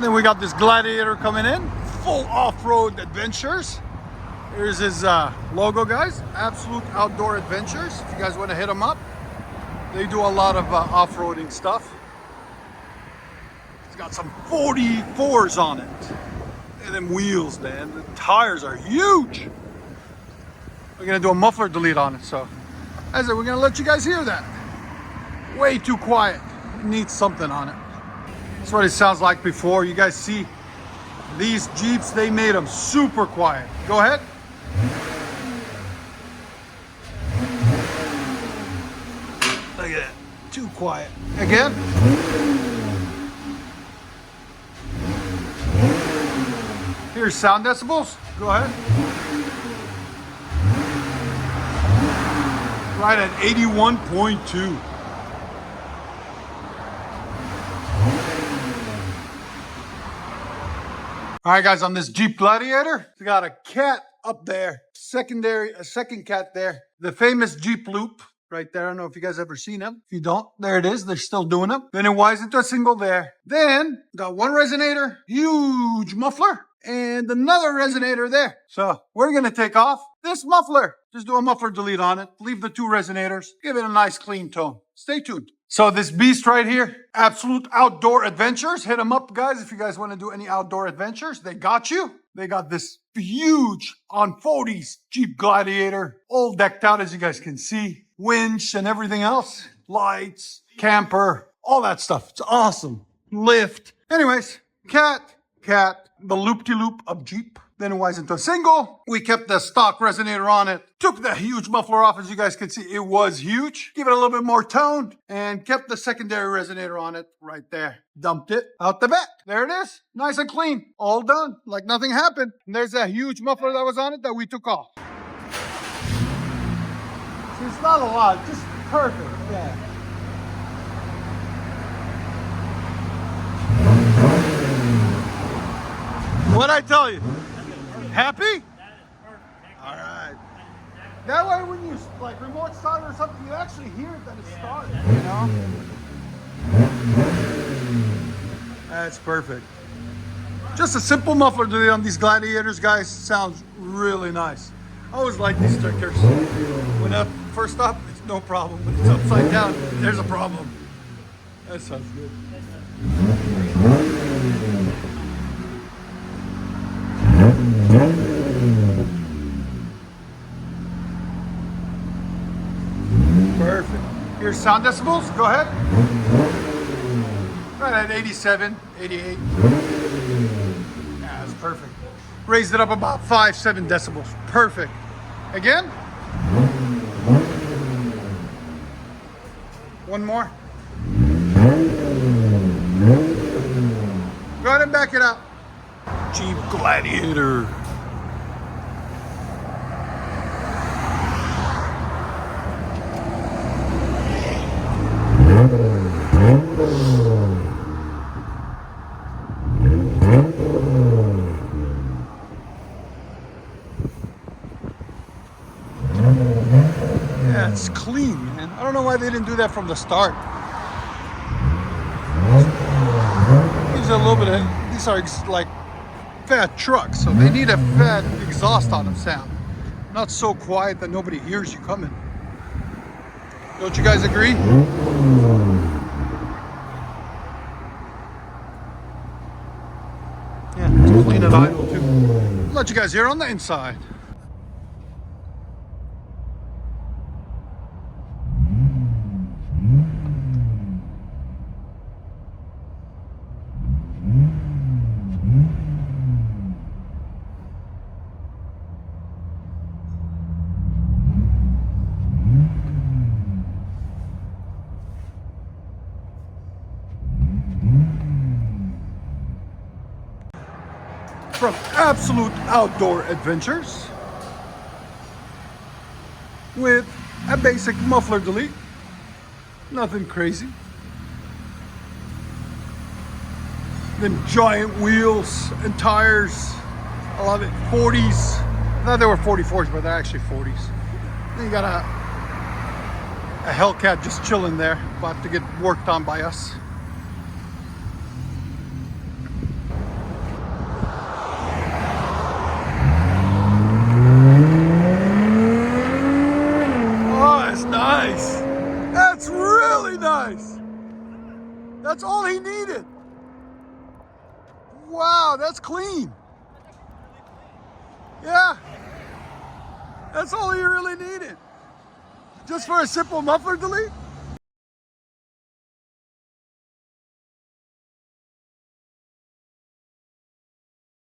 Then we got this Gladiator coming in, full off-road adventures. Here's his logo, guys. Absolute Outdoor Adventures. If you guys want to hit them up, they do a lot of off-roading stuff. It's got some 44s on it. And them wheels, man. The tires are huge. We're gonna do a muffler delete on it, so as I said, we're gonna let you guys hear that. Way too quiet. It needs something on it. That's what it sounds like before. You guys see these Jeeps, they made them super quiet. Go ahead. Look at that. Too quiet. Again. Here's sound decibels. Go ahead. Right at 81.2. All right, guys, on this Jeep Gladiator, we got a cat up there, a second cat there. The famous Jeep loop right there. I don't know if you guys ever seen them. If you don't, there it is. They're still doing them. Then it winds into a single there. Then got one resonator, huge muffler, and another resonator there. So we're gonna take off this muffler. Just do a muffler delete on it. Leave the two resonators. Give it a nice clean tone. Stay tuned. So this beast right here, Absolute Outdoor Adventures. Hit them up, guys, if you guys want to do any outdoor adventures. They got you. They got this huge on 40s Jeep Gladiator, all decked out, as you guys can see. Winch and everything else. Lights, camper, all that stuff. It's awesome. Lift. Anyways, cat, the loop-de-loop of Jeep. Then it winds into a single. We kept the stock resonator on it. Took the huge muffler off, as you guys can see. It was huge. Give it a little bit more tone. And kept the secondary resonator on it right there. Dumped it out the back. There it is. Nice and clean. All done. Like nothing happened. And there's that huge muffler that was on it that we took off. See, it's not a lot. Just perfect. Yeah. What'd I tell you? Happy? All right. That way when you like remote start or something, you actually hear it that it started, you know? That's perfect. Just a simple muffler delete on these Gladiators, guys. Sounds really nice. I always like these stickers. When up first up, it's no problem. When it's upside down, there's a problem. That sounds good. Perfect. Here's sound decibels. Go ahead. Right at 87, 88. Yeah, that's perfect. Raised it up about 5-7 decibels. Perfect. Again. One more. Go ahead and back it up. Jeep Gladiator. Yeah, it's clean, man. I don't know why they didn't do that from the start. Gives it a little bit of, these are like fat trucks, so they need a fat exhaust on them sound. Not so quiet that nobody hears you coming. Don't you guys agree? Yeah, it's clean and idle too. Let you guys hear on the inside. From Absolute Outdoor Adventures with a basic muffler delete, nothing crazy. Then giant wheels and tires, I love it. 40s, I thought they were 44s, but they're actually 40s. Then you got a Hellcat just chilling there, about to get worked on by us. nice. That's really nice. That's all he needed. Wow, that's clean. Yeah. That's all he really needed. Just for a simple muffler delete?